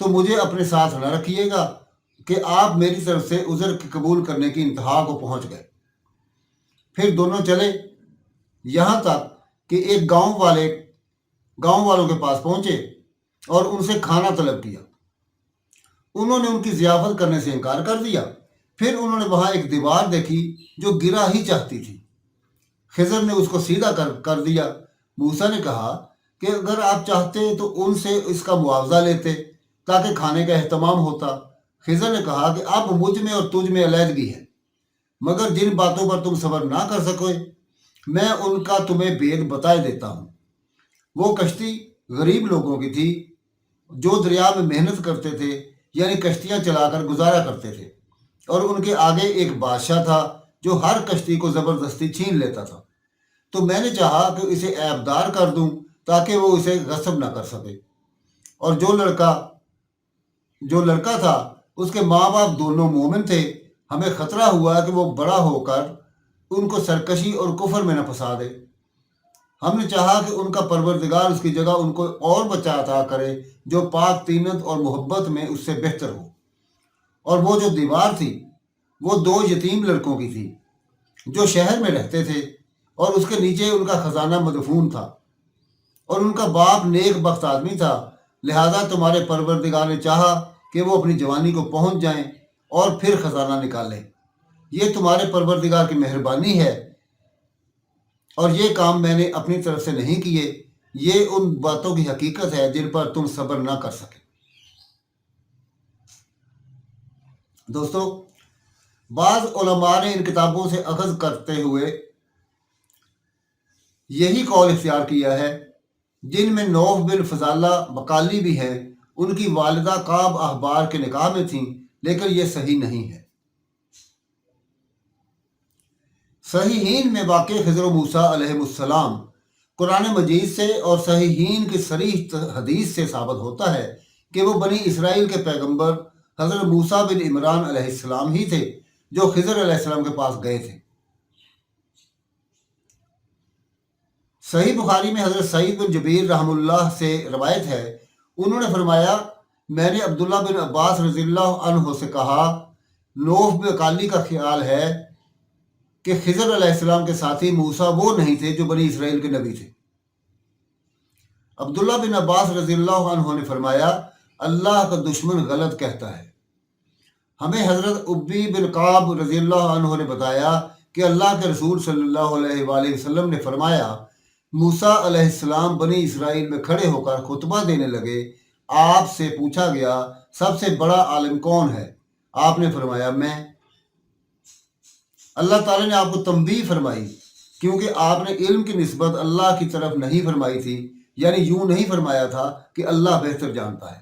تو مجھے اپنے ساتھ نہ رکھیے گا کہ آپ میری طرف سے عذر قبول کرنے کی انتہا کو پہنچ گئے۔ پھر دونوں چلے، یہاں تک کہ ایک گاؤں والوں کے پاس پہنچے اور ان سے کھانا طلب کیا۔ انہوں نے ان کی ضیافت کرنے سے انکار کر دیا۔ پھر انہوں نے وہاں ایک دیوار دیکھی جو گرا ہی چاہتی تھی۔ خضر نے اس کو سیدھا کر دیا۔ موسیٰ نے کہا کہ اگر آپ چاہتے تو ان سے اس کا معاوضہ لیتے تاکہ کھانے کا اہتمام ہوتا۔ خضر نے کہا کہ اب مجھ میں اور تجھ میں علیحدگی ہے، مگر جن باتوں پر تم صبر نہ کر سکو میں ان کا تمہیں بید بتائے دیتا ہوں۔ وہ کشتی غریب لوگوں کی تھی جو دریا میں محنت کرتے تھے، یعنی کشتیاں چلا کر گزارا کرتے تھے، اور ان کے آگے ایک بادشاہ تھا جو ہر کشتی کو زبردستی چھین لیتا تھا۔ تو میں نے چاہا کہ اسے عیبدار کر دوں تاکہ وہ اسے غصب نہ کر سکے۔ اور جو لڑکا تھا اس کے ماں باپ دونوں مومن تھے۔ ہمیں خطرہ ہوا کہ وہ بڑا ہو کر ان کو سرکشی اور کفر میں نہ پھنسا دے۔ ہم نے چاہا کہ ان کا پروردگار اس کی جگہ ان کو اور بچا عطا کرے جو پاک طینت اور محبت میں اس سے بہتر ہو۔ اور وہ جو دیوار تھی وہ 2 یتیم لڑکوں کی تھی جو شہر میں رہتے تھے، اور اس کے نیچے ان کا خزانہ مدفون تھا، اور ان کا باپ نیک بخت آدمی تھا۔ لہذا تمہارے پروردگار نے چاہا کہ وہ اپنی جوانی کو پہنچ جائیں اور پھر خزانہ نکالیں۔ یہ تمہارے پروردگار کی مہربانی ہے، اور یہ کام میں نے اپنی طرف سے نہیں کیے۔ یہ ان باتوں کی حقیقت ہے جن پر تم صبر نہ کر سکے۔ دوستو، بعض علماء نے ان کتابوں سے اخذ کرتے ہوئے یہی قول اختیار کیا ہے، جن میں نوف بن فضالہ بقالی بھی ہیں۔ ان کی والدہ کعب احبار کے نکاح میں تھیں، لیکن یہ صحیح نہیں ہے۔ صحیحین میں واقع خضر و موسیٰ علیہ السلام قرآن مجید سے اور صحیحین کی صریح حدیث سے ثابت ہوتا ہے کہ وہ بنی اسرائیل کے پیغمبر حضرت موسیٰ بن عمران علیہ السلام ہی تھے جو خضر علیہ السلام کے پاس گئے تھے۔ صحیح بخاری میں حضرت سعید بن جبیر رحم اللہ سے روایت ہے، انہوں نے فرمایا میں نے عبداللہ بن عباس رضی اللہ عنہ سے کہا، نوف بقالی کا خیال ہے کہ خضر علیہ السلام کے ساتھی موسیٰ وہ نہیں تھے جو بنی اسرائیل کے نبی تھے۔ عبداللہ بن عباس رضی اللہ عنہ نے فرمایا اللہ کا دشمن غلط کہتا ہے۔ ہمیں حضرت ابی بن کعب رضی اللہ عنہ نے بتایا کہ اللہ کے رسول صلی اللہ علیہ وآلہ وسلم نے فرمایا موسیٰ علیہ السلام بنی اسرائیل میں کھڑے ہو کر خطبہ دینے لگے۔ آپ سے پوچھا گیا سب سے بڑا عالم کون ہے؟ آپ نے فرمایا میں۔ اللہ تعالیٰ نے آپ کو تنبیہ فرمائی کیونکہ آپ نے علم کی نسبت اللہ کی طرف نہیں فرمائی تھی، یعنی یوں نہیں فرمایا تھا کہ اللہ بہتر جانتا ہے۔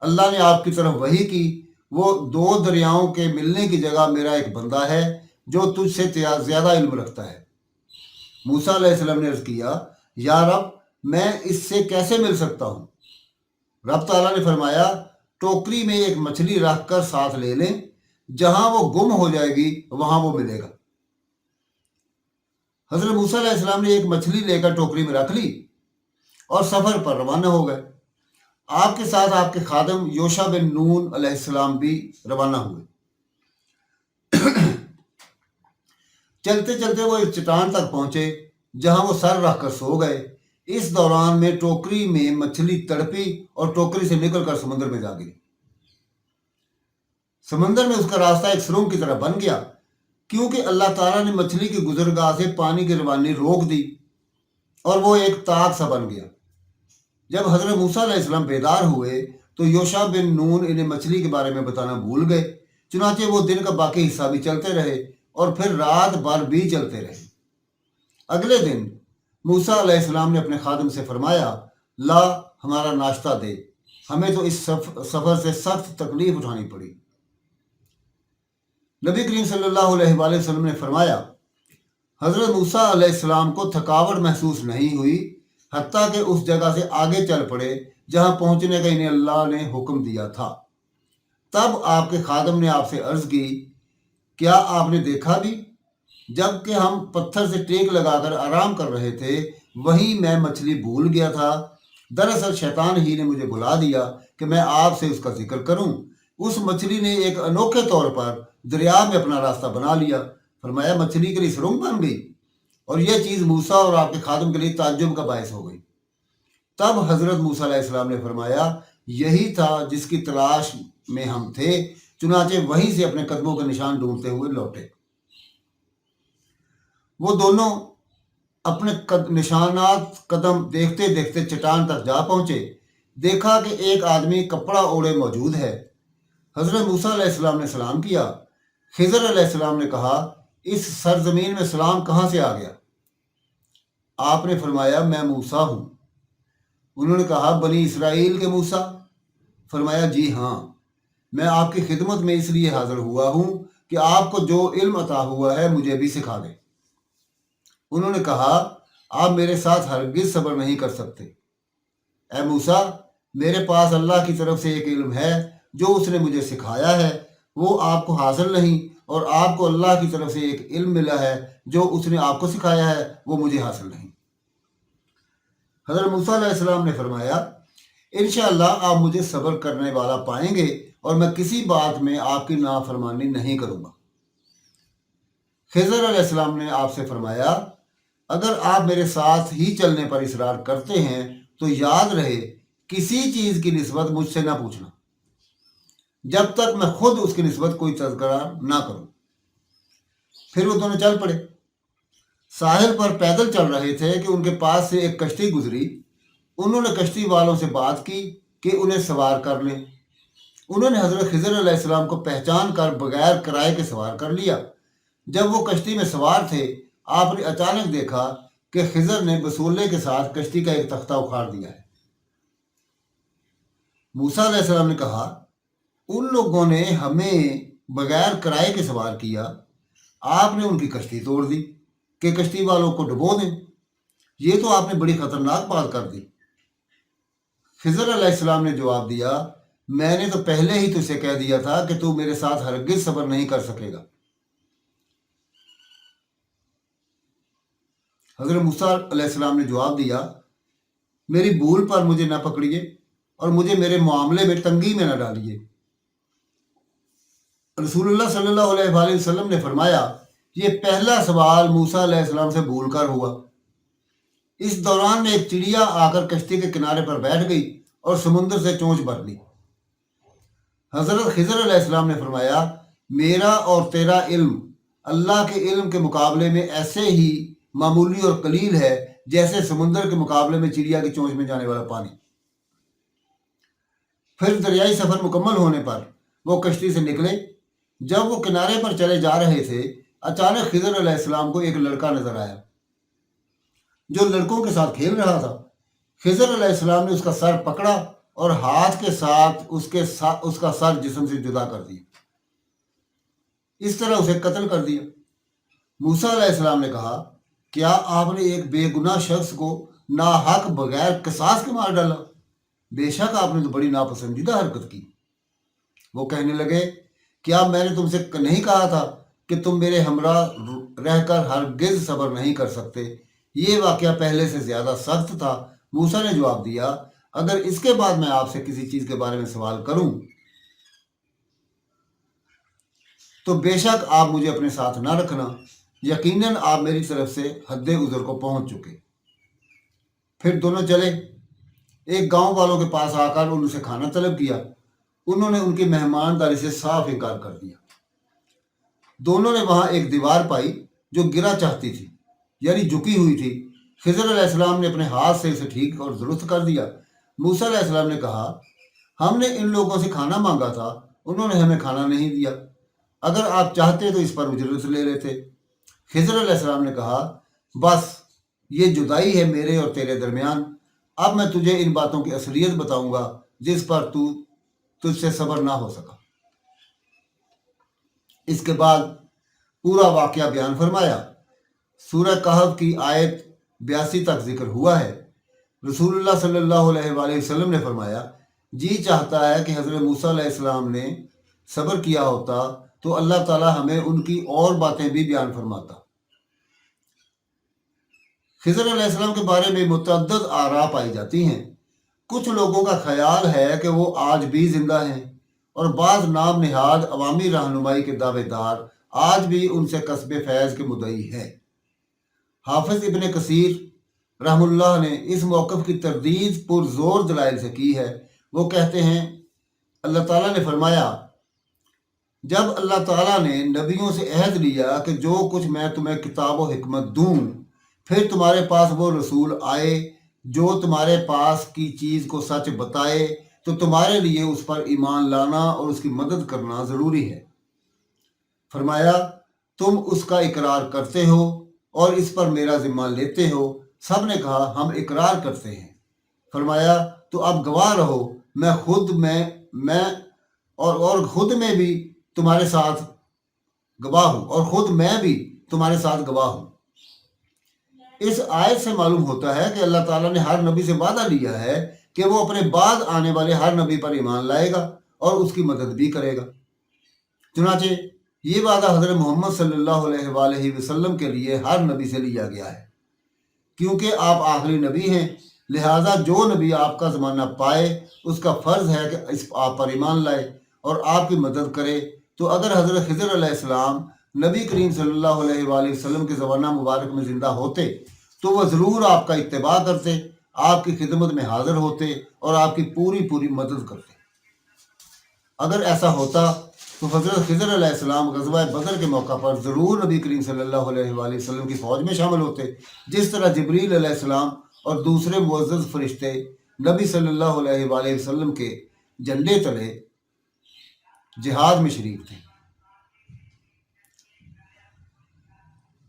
اللہ نے آپ کی طرف وحی کی، وہ 2 دریاؤں کے ملنے کی جگہ میرا ایک بندہ ہے جو تجھ سے زیادہ علم رکھتا ہے۔ موسیٰ علیہ السلام نے عرض کیا یا رب میں اس سے کیسے مل سکتا ہوں؟ رب تعالیٰ نے فرمایا ٹوکری میں ایک مچھلی رکھ کر ساتھ لے لیں، جہاں وہ گم ہو جائے گی وہاں وہ ملے گا۔ حضرت موسیٰ علیہ السلام نے ایک مچھلی لے کر ٹوکری میں رکھ لی اور سفر پر روانہ ہو گئے۔ آپ کے ساتھ آپ کے خادم یوشع بن نون علیہ السلام بھی روانہ ہوئے۔ چلتے چلتے وہ ایک چٹان تک پہنچے جہاں وہ سر رکھ کر سو گئے۔ اس دوران میں ٹوکری میں مچھلی تڑپی اور ٹوکری سے نکل کر سمندر میں جا گری۔ سمندر میں اس کا راستہ ایک سرنگ کی طرح بن گیا، کیونکہ اللہ تعالیٰ نے مچھلی کی گزرگاہ سے پانی کی روانی روک دی اور وہ ایک طاق سا بن گیا۔ جب حضرت موسیٰ علیہ السلام بیدار ہوئے تو یوشع بن نون انہیں مچھلی کے بارے میں بتانا بھول گئے، چنانچہ وہ دن کا باقی حصہ بھی چلتے رہے اور پھر رات بھر بھی چلتے رہے۔ اگلے دن موسیٰ علیہ السلام نے اپنے خادم سے فرمایا لا ہمارا ناشتہ دے، ہمیں تو اس سفر سے سخت تکلیف اٹھانی پڑی۔ نبی کریم صلی اللہ علیہ وآلہ وسلم نے فرمایا حضرت موسیٰ علیہ السلام کو تھکاوٹ محسوس نہیں ہوئی حتیٰ کہ اس جگہ سے آگے چل پڑے جہاں پہنچنے کا انہیں اللہ نے حکم دیا تھا۔ تب آپ کے خادم نے آپ سے عرض کی کیا آپ نے دیکھا بھی؟ جب کہ ہم پتھر سے ٹیک لگا کر آرام کر رہے تھے وہیں میں مچھلی بھول گیا تھا۔ دراصل شیطان ہی نے مجھے بلا دیا کہ میں آپ سے اس کا ذکر کروں۔ اس مچھلی نے ایک انوکھے طور پر دریا میں اپنا راستہ بنا لیا۔ فرمایا مچھلی کے لیے سرنگ بن گئی، اور یہ چیز موسیٰ اور آپ کے خادم کے لیے تعجب کا باعث ہو گئی۔ تب حضرت موسیٰ علیہ السلام نے فرمایا یہی تھا جس کی تلاش میں ہم تھے، چنانچہ وہیں سے اپنے قدموں کا نشان ڈھونڈتے ہوئے لوٹے۔ وہ دونوں اپنے نشانات قدم دیکھتے دیکھتے چٹان تک جا پہنچے۔ دیکھا کہ ایک آدمی کپڑا اوڑے موجود ہے۔ حضرت موسیٰ علیہ السلام نے سلام کیا۔ خضر علیہ السلام نے کہا اس سرزمین میں سلام کہاں سے آ گیا؟ آپ نے فرمایا میں موسیٰ ہوں۔ انہوں نے کہا بنی اسرائیل کے موسیٰ؟ فرمایا جی ہاں، میں آپ کی خدمت میں اس لیے حاضر ہوا ہوں کہ آپ کو جو علم عطا ہوا ہے مجھے بھی سکھا دیں۔ انہوں نے کہا آپ میرے ساتھ ہرگز صبر نہیں کر سکتے۔ اے موسیٰ، میرے پاس اللہ کی طرف سے ایک علم ہے جو اس نے مجھے سکھایا ہے، وہ آپ کو حاصل نہیں، اور آپ کو اللہ کی طرف سے ایک علم ملا ہے جو اس نے آپ کو سکھایا ہے، وہ مجھے حاصل نہیں۔ حضرت موسیٰ علیہ السلام نے فرمایا انشاءاللہ آپ مجھے صبر کرنے والا پائیں گے، اور میں کسی بات میں آپ کی نافرمانی نہیں کروں گا۔ خضر علیہ السلام نے آپ سے فرمایا اگر آپ میرے ساتھ ہی چلنے پر اصرار کرتے ہیں تو یاد رہے کسی چیز کی نسبت مجھ سے نہ پوچھنا جب تک میں خود اس کی نسبت کوئی تذکرہ نہ کروں۔ پھر وہ دونوں چل پڑے۔ ساحل پر پیدل چل رہے تھے کہ ان کے پاس سے ایک کشتی گزری۔ انہوں نے کشتی والوں سے بات کی کہ انہیں سوار کر لیں۔ انہوں نے حضرت خضر علیہ السلام کو پہچان کر بغیر کرائے کے سوار کر لیا۔ جب وہ کشتی میں سوار تھے آپ نے اچانک دیکھا کہ خضر نے بسولے کے ساتھ کشتی کا ایک تختہ اکھاڑ دیا ہے۔ موسیٰ علیہ السلام نے کہا ان لوگوں نے ہمیں بغیر کرائے کے سوار کیا، آپ نے ان کی کشتی توڑ دی کہ کشتی والوں کو ڈبو دیں۔ یہ تو آپ نے بڑی خطرناک بات کر دی۔ خضر علیہ السلام نے جواب دیا میں نے تو پہلے ہی تجھ سے کہہ دیا تھا کہ تو میرے ساتھ ہرگز صبر نہیں کر سکے گا۔ حضرت موسیٰ علیہ السلام نے جواب دیا میری بھول پر مجھے نہ پکڑیے اور مجھے میرے معاملے میں تنگی میں نہ ڈالیے۔ رسول اللہ صلی اللہ علیہ وآلہ وسلم نے فرمایا یہ پہلا سوال موسیٰ علیہ السلام سے بھول کر ہوا۔ اس دوران میں ایک چڑیا آ کر کشتی کے کنارے پر بیٹھ گئی اور سمندر سے چونچ بھر لی۔ حضرت خضر علیہ السلام نے فرمایا میرا اور تیرا علم اللہ کے علم کے مقابلے میں ایسے ہی معمولی اور قلیل ہے جیسے سمندر کے مقابلے میں چڑیا کی چونچ میں جانے والا پانی۔ پھر دریائی سفر مکمل ہونے پر وہ کشتی سے نکلے۔ جب وہ کنارے پر چلے جا رہے تھے اچانک خضر علیہ السلام کو ایک لڑکا نظر آیا جو لڑکوں کے ساتھ کھیل رہا تھا۔ خضر علیہ السلام نے اس کا سر پکڑا اور ہاتھ کے ساتھ اس کا سر جسم سے جدا کر دیا، اس طرح اسے قتل کر دیا۔ موسیٰ علیہ السلام نے کہا کیا آپ نے ایک بے گناہ شخص کو ناحق بغیر قصاص کے مار ڈالا؟ بے شک آپ نے تو بڑی ناپسندیدہ حرکت کی۔ وہ کہنے لگے کیا میں نے تم سے نہیں کہا تھا کہ تم میرے ہمراہ رہ کر ہرگز صبر نہیں کر سکتے؟ یہ واقعہ پہلے سے زیادہ سخت تھا۔ موسیٰ نے جواب دیا اگر اس کے بعد میں آپ سے کسی چیز کے بارے میں سوال کروں تو بے شک آپ مجھے اپنے ساتھ نہ رکھنا، یقیناً آپ میری طرف سے حد عذر کو پہنچ چکے۔ پھر دونوں چلے۔ ایک گاؤں والوں کے پاس آ کر ان سے کھانا طلب کیا۔ انہوں نے ان کی مہمانداری سے صاف انکار کر دیا۔ دونوں نے وہاں ایک دیوار پائی جو گرا چاہتی تھی، یعنی جھکی ہوئی تھی۔ خضر علیہ السلام نے اپنے ہاتھ سے اسے ٹھیک اور درست کر دیا۔ موسیٰ علیہ السلام نے کہا ہم نے ان لوگوں سے کھانا مانگا تھا، انہوں نے ہمیں کھانا نہیں دیا، اگر آپ چاہتے تو اس پر اجرت لے لیتے۔ خضر علیہ السلام نے کہا بس یہ جدائی ہے میرے اور تیرے درمیان، اب میں تجھے ان باتوں کی اصلیت بتاؤں گا جس پر تجھ سے صبر نہ ہو سکا۔ اس کے بعد پورا واقعہ بیان فرمایا۔ سورہ کہف کی آیت 82 تک ذکر ہوا ہے۔ رسول اللہ صلی اللہ علیہ وآلہ وسلم نے فرمایا جی چاہتا ہے کہ حضرت موسیٰ علیہ السلام نے صبر کیا ہوتا تو اللہ تعالیٰ ہمیں ان کی اور باتیں بھی بیان فرماتا۔ خضر علیہ السلام کے بارے میں متعدد آراء پائی جاتی ہیں۔ کچھ لوگوں کا خیال ہے کہ وہ آج بھی زندہ ہیں، اور بعض نام نہاد عوامی رہنمائی کے دعوے دار آج بھی ان سے کسب فیض کے مدعی ہیں۔ حافظ ابن کثیر رحم اللہ نے اس موقف کی تردید پرزور دلائل سے کی ہے۔ وہ کہتے ہیں اللہ تعالیٰ نے فرمایا، جب اللہ تعالیٰ نے نبیوں سے عہد لیا کہ جو کچھ میں تمہیں کتاب و حکمت دوں، پھر تمہارے پاس وہ رسول آئے جو تمہارے پاس کی چیز کو سچ بتائے، تو تمہارے لیے اس پر ایمان لانا اور اس کی مدد کرنا ضروری ہے۔ فرمایا، تم اس کا اقرار کرتے ہو اور اس پر میرا ذمہ لیتے ہو؟ سب نے کہا ہم اقرار کرتے ہیں۔ فرمایا، تو اب گواہ رہو، میں خود میں بھی تمہارے ساتھ گواہ ہوں، اور خود میں بھی تمہارے ساتھ گواہ ہوں۔ اس آیت سے معلوم ہوتا ہے کہ اللہ تعالیٰ نے ہر نبی سے وعدہ لیا ہے کہ وہ اپنے بعد آنے والے ہر نبی پر ایمان لائے گا اور اس کی مدد بھی کرے گا۔ چنانچہ یہ وعدہ حضرت محمد صلی اللہ علیہ وآلہ وسلم کے لیے ہر نبی سے لیا گیا ہے۔ کیونکہ آپ آخری نبی ہیں، لہٰذا جو نبی آپ کا زمانہ پائے اس کا فرض ہے کہ آپ پر ایمان لائے اور آپ کی مدد کرے۔ تو اگر حضرت خضر علیہ السلام نبی کریم صلی اللہ علیہ وآلہ وسلم کے زمانہ مبارک میں زندہ ہوتے تو وہ ضرور آپ کا اتباع کرتے، آپ کی خدمت میں حاضر ہوتے اور آپ کی پوری مدد کرتے۔ اگر ایسا ہوتا تو حضرت خضر علیہ السلام غزوہ بدر کے موقع پر ضرور نبی کریم صلی اللہ علیہ وآلہ وسلم کی فوج میں شامل ہوتے، جس طرح جبریل علیہ السلام اور دوسرے معزز فرشتے نبی صلی اللہ علیہ وآلہ وسلم کے جھنڈے تلے جہاد میں شریک تھے۔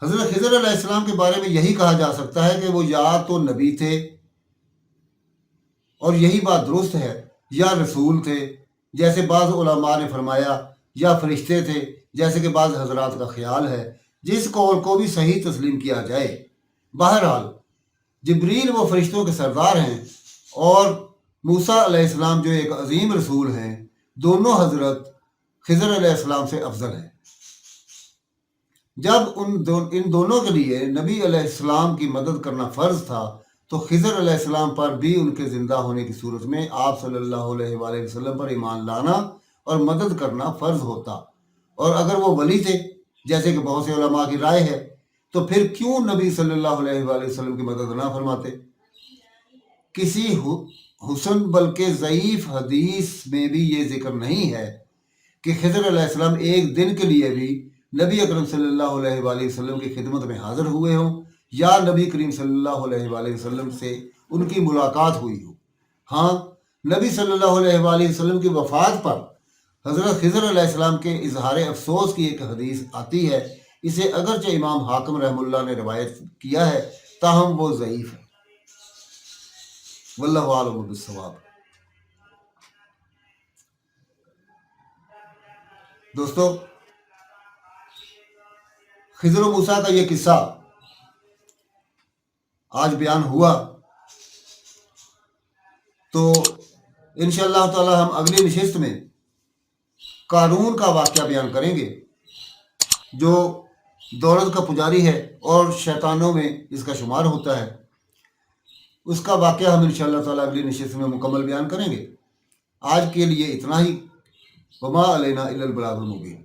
حضرت خضر علیہ السلام کے بارے میں یہی کہا جا سکتا ہے کہ وہ یا تو نبی تھے، اور یہی بات درست ہے، یا رسول تھے جیسے بعض علماء نے فرمایا، یا فرشتے تھے جیسے کہ بعض حضرات کا خیال ہے۔ جس قول کو بھی صحیح تسلیم کیا جائے، بہرحال جبریل وہ فرشتوں کے سردار ہیں، اور موسیٰ علیہ السلام جو ایک عظیم رسول ہیں، دونوں حضرت خضر علیہ السلام سے افضل ہیں۔ جب ان دونوں کے لیے نبی علیہ السلام کی مدد کرنا فرض تھا تو خضر علیہ السلام پر بھی ان کے زندہ ہونے کی صورت میں آپ صلی اللہ علیہ وآلہ وسلم پر ایمان لانا اور مدد کرنا فرض ہوتا۔ اور اگر وہ ولی تھے جیسے کہ بہت سے علماء کی رائے ہے، تو پھر کیوں نبی صلی اللہ علیہ وآلہ وسلم کی مدد نہ فرماتے؟ کسی حسن بلکہ ضعیف حدیث میں بھی یہ ذکر نہیں ہے کہ خضر علیہ السلام ایک دن کے لیے بھی نبی اکرم صلی اللہ علیہ وآلہ وسلم کی خدمت میں حاضر ہوئے ہوں، یا نبی کریم صلی اللہ علیہ وآلہ وسلم سے ان کی ملاقات ہوئی ہو۔ ہاں، نبی صلی اللہ علیہ وآلہ وسلم کی وفات پر حضرت خضر علیہ السلام کے اظہار افسوس کی ایک حدیث آتی ہے۔ اسے اگرچہ امام حاکم رحم اللہ نے روایت کیا ہے، تاہم وہ ضعیف ہے۔ واللہ اعلم بالصواب۔ دوستو، خضر و موسیٰ کا یہ قصہ آج بیان ہوا، تو انشاءاللہ تعالی ہم اگلی نشست میں قارون کا واقعہ بیان کریں گے، جو دولت کا پجاری ہے اور شیطانوں میں اس کا شمار ہوتا ہے۔ اس کا واقعہ ہم انشاءاللہ تعالی اگلی نشست میں مکمل بیان کریں گے۔ آج کے لیے اتنا ہی۔ وما علینا الا البلاغ المبین۔